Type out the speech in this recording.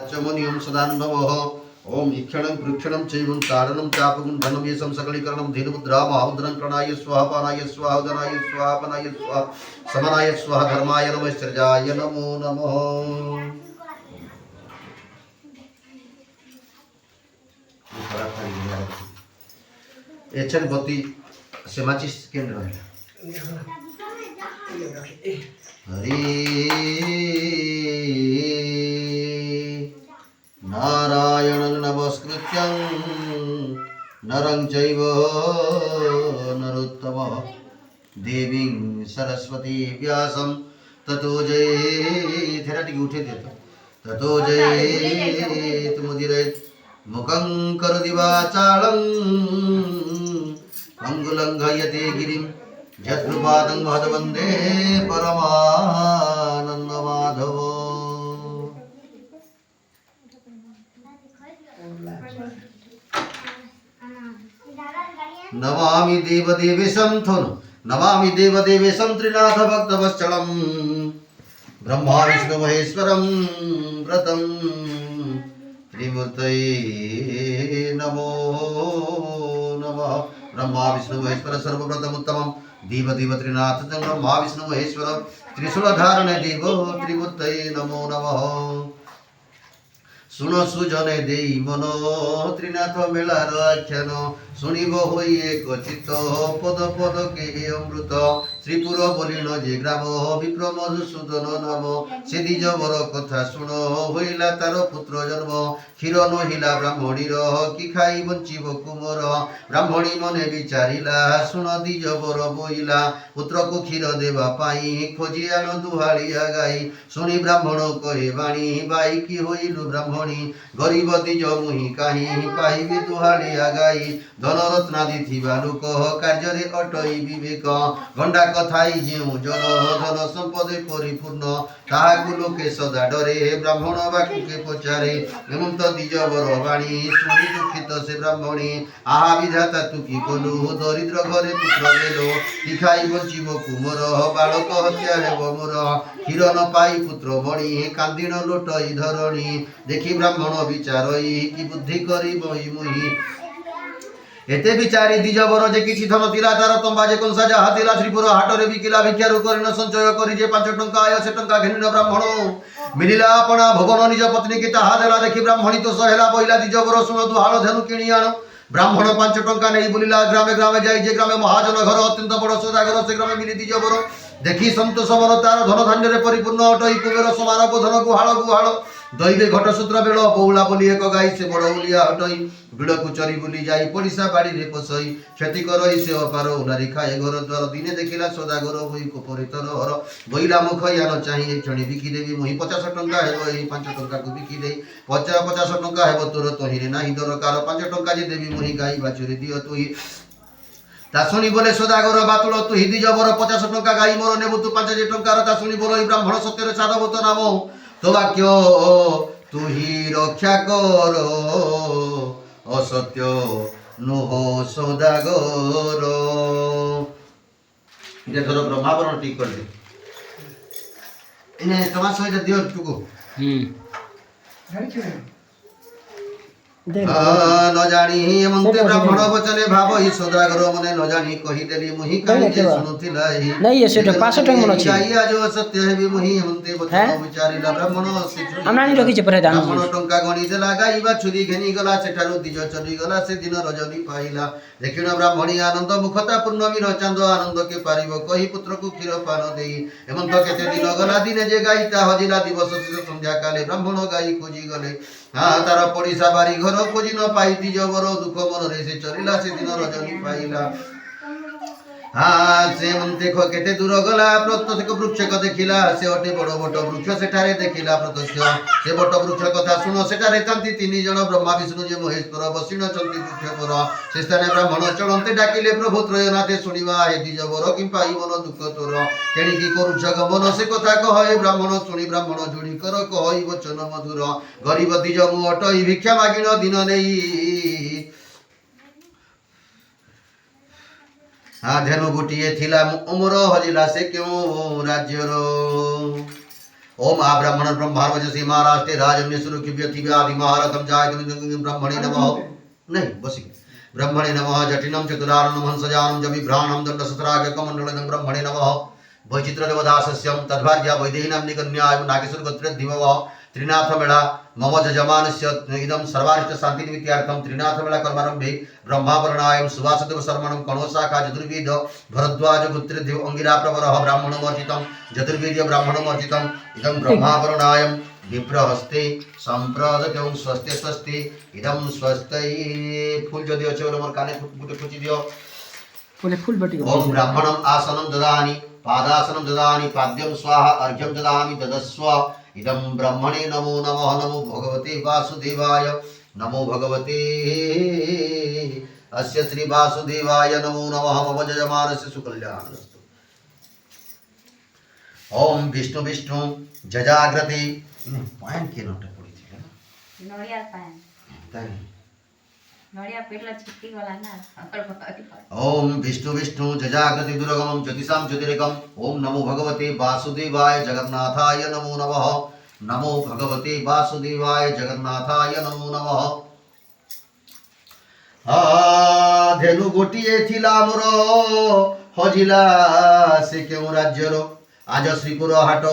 चमनियं सदान्नवः ओम ईक्षणं कृक्षणं चैवं तारणं चापगुण्डनं येसं सकलीकरणं धेनुमुद्रा महामुद्रं प्रणाय स्वाहा पानाय स्वाहा उदनाय स्वाहा पनाय स्वाहा समनाय स्वाहा धर्माय नमः सृजाय नमो नमः। एचन बत्ती से माचिस केंद्र हरि नारायणं नमस्कृत्यं नरं चैव नरोत्तमं देवीं सरस्वती व्यासं ततो जयेत् उठे ततो जयेत् मुदिरेत् मुखं करोति वाचालं अंगुलंघयते गिरिं जद्रुपादं महद्वन्दे परमानन्दमाधव। नमामि देवदेवेशं थोन नमामि देवदेवेशं त्रिनाथ भक्तवत्सलं ब्रह्मा विष्णु महेश्वरं व्रतं त्रिमूर्तये नमो नमः। ब्रह्मा विष्णु महेश्वर सर्वव्रतमुत्तमं देव देव त्रिनाथ ब्रह्मा विष्णु महेश्वर त्रिशूलधारण देव त्रिमूर्तये नमो नमः। सुनो सुजने देई मनो त्रिनाथ मेलार आख्यान शुणिब हई एक चित्त पद पद के अमृत श्रीपुर बोलिन जे ग्राम विप्र मधुसूदन नाम से द्विज बर कथा शुण हईला तार पुत्र जन्म क्षीर नहिला ब्राह्मणीर कि खाई बंचिब कुमर ब्राह्मणी मने विचारिला शुण द्विज बर बोइला पुत्र को क्षीर देवा पाई खोजी आन दुहाड़िया गाई शुणी ब्राह्मण कहे बाणी बाई कि हईलु ब्राह्मणी गरीब द्विज मुहि काहि पाइबे दुहाड़िया गाई धन रत्नादि थिबा लोक कार्य अटई विवेक गंडा कथाई जेउ जन धन संपदे परिपूर्ण ताहाकु लोके सदा डरे ब्राह्मण बाकुके पचारे हेमंत द्विज बर बाणी शुणी दुखित से ब्राह्मणी आहा विधाता तु कि कलु दरिद्र घरे पुत्र देलो कि खाई बंचिब कुमर बालक हत्या हेब मोर क्षीर न पाई पुत्र मणि कांदिन लोटई धरणी देखी ब्राह्मण विचारई कि बुद्धि करी बई मुहि एते विचारी द्विज बर जे किछि धन तिला तार तंबा जे कंसा जहा तिला श्रीपुर हाटरे बिकिला भिक्षारु करिन संचय करी जे 5 टंका आय से टंका घेनिन ब्राह्मण मिलिला अपना भवन निज पत्नी की ताहा देला देखि ब्राह्मणी तो सहेला बहिला द्विज बर सुन दुहाळ धेनु किणी आण ब्राह्मण 5 टंका नहीं बुलिला ग्रामे ग्रामे जाई जे ग्रामे महाजन घर अत्यंत बड़ सौदागर से ग्रामे मिली द्विज बर देखी संतोष मन तार धन धान्य परिपूर्ण अटई कुबेर समान धन गुहाळ गुहाळ दैवे घटसूत्र बेल बौला बोली एक गाई से बड़ उलिया हटई बिड़ को चरी बुली जाई पड़िशा बाड़ी रे पसई क्षति करई से अपार उलारी खाए घर द्वार दिने देखिला सदागर होई कोपरी तर हर बइला मुख यान चाहि एक क्षणी बिकी देवी मुहि 50 टंका हेबो एही 5 टंका को बिकी देई 50 टंका हेबो तोर तहिरे नाही दरकार 5 टंका जे देवी मुहि गाई बाछुरी दियो तुही ता शुणी बोले सदागर बातुल तु हिदी जबर 50 टंका गाई मोर नेबु तु 50 टंका ता शुणी बोलो ब्राह्मण सत्यर साधवत नाम तो वाक्य तु ही रक्षा कर असत्य नुह सौदागर ये थोड़ा ब्रह्मावरण ठीक कर दे इन्हें समाज सहित दियो टुको न जानी हेमंते ब्राह्मण वचने भाव ही सौदागर मने न जानी कहि देली मुहि काहे जे सुनुथिला ही नहीं ये सेठ 500 टंका मन अछि गाइया जो सत्य हेबी मुहि हेमंते वचन विचारिला ब्राह्मण हमरा नि रखि छे परे दान ब्राह्मण टंका गणी देला गाइबा छुरी घेनी गला सेठारु दिज चली गला से दिन रजनी पाइला देखिन ब्राह्मणी आनंद मुखता पूर्णमी न चांद आनंद के पारिबो कहि पुत्र को क्षीर पान देई हेमंत केते दिन गला दिने जे गाइता हजिला दिवस संध्या काले ब्राह्मण गाई खोजी गले हाँ तार पड़िशा बारी घर खोजी न पाई द्विज बर दुख मन रे से चलिला से दिन रजनी पाइला हाँ से देख केते दूर गला प्रत्यक्ष वृक्ष को देखिला से अटे बड़ बट वृक्ष सेठारे देखिला प्रत्यक्ष से बट वृक्ष कथा सुन सेठारे तांती 3 जन ब्रह्मा विष्णु जे महेश्वर बसिन चंती वृक्ष पर से स्थाने ब्राह्मण चलंते डाकिले प्रभु त्रयनाथे सुनिवा हे द्विज बर कि पाई मन दुख तोर केणी की करूछ गमन से कथा कहे ब्राह्मण सुनी ब्राह्मण जोड़ी कर कहि वचन मधुर गरीब द्विज मु अटई भिक्षा मागिन दिन नेई धेनु गोटे थिला अमर हजिला से क्यों राज्यर ओम आ ब्राह्मण ब्रह्मार्वजसी महाराष्ट्रे राजन्यसुरुकिव्यतिव्याधि महारथम जायते ब्रह्मणे नमः। नहीं बस ब्रह्मणे नमः। जटिनं चतुराननं हंसजानं जविभ्राणं दण्डसत्रागकमण्डलं ब्रह्मणे नमः। वैचित्रदेवदासस्यं तद्भार्या वैदेही नाम्नी कन्या एवं नागेश्वरगोत्रेद्धिमव त्रिनाथमेळा मम जजमानस्य इदं सर्वारिष्ट शान्तिनिमित्तार्थं त्रिनाथमेळा कर्मारम्भे ब्रह्मावरणायं सुवासदेव शर्मणं कणोशाखा चतुर्वेद भरद्वाज गोत्रेद्धिव अंगिरा प्रवरः ब्राह्मणमर्जितं चतुर्वेदीय ब्राह्मणमर्जितं इदं ब्रह्मावरणायं विप्रहस्ते संप्रदतं स्वस्ते स्वस्ते इदं स्वस्ते फूल जदि अच्छे बोले मोर काने गुटे खुची दियो बोले फूल बटी ओम ब्राह्मणम आसनं ददामि पादासनं ददामि पाद्यं स्वाहा अर्घ्यं ददामि ददस्व इदं ब्रह्मणे नमो नमः। नमो भगवते वासुदेवाय नमो भगवते अस्य श्री वासुदेवाय नमो नमः। मम जजमानस्य सुकल्याणमस्तु। ओम विष्णु विष्णु जजाग्रते पायन के नोट पड़ी थी नोड़िया पायन ना नोड़िया पेटला छिट्टी वाला ना। ओम विष्णु विष्णु जजाग्रति दुर्गमं ज्योतिषां ज्योतिरेकम्। ओम नमो भगवते वासुदेवाय जगन्नाथाय नमो नमः। नमो भगवते वासुदेवाय जगन्नाथाय नमो नमः। धेनु गोटिए थिला मोर हजिला से केउ राज्यर आज श्रीपुर हाट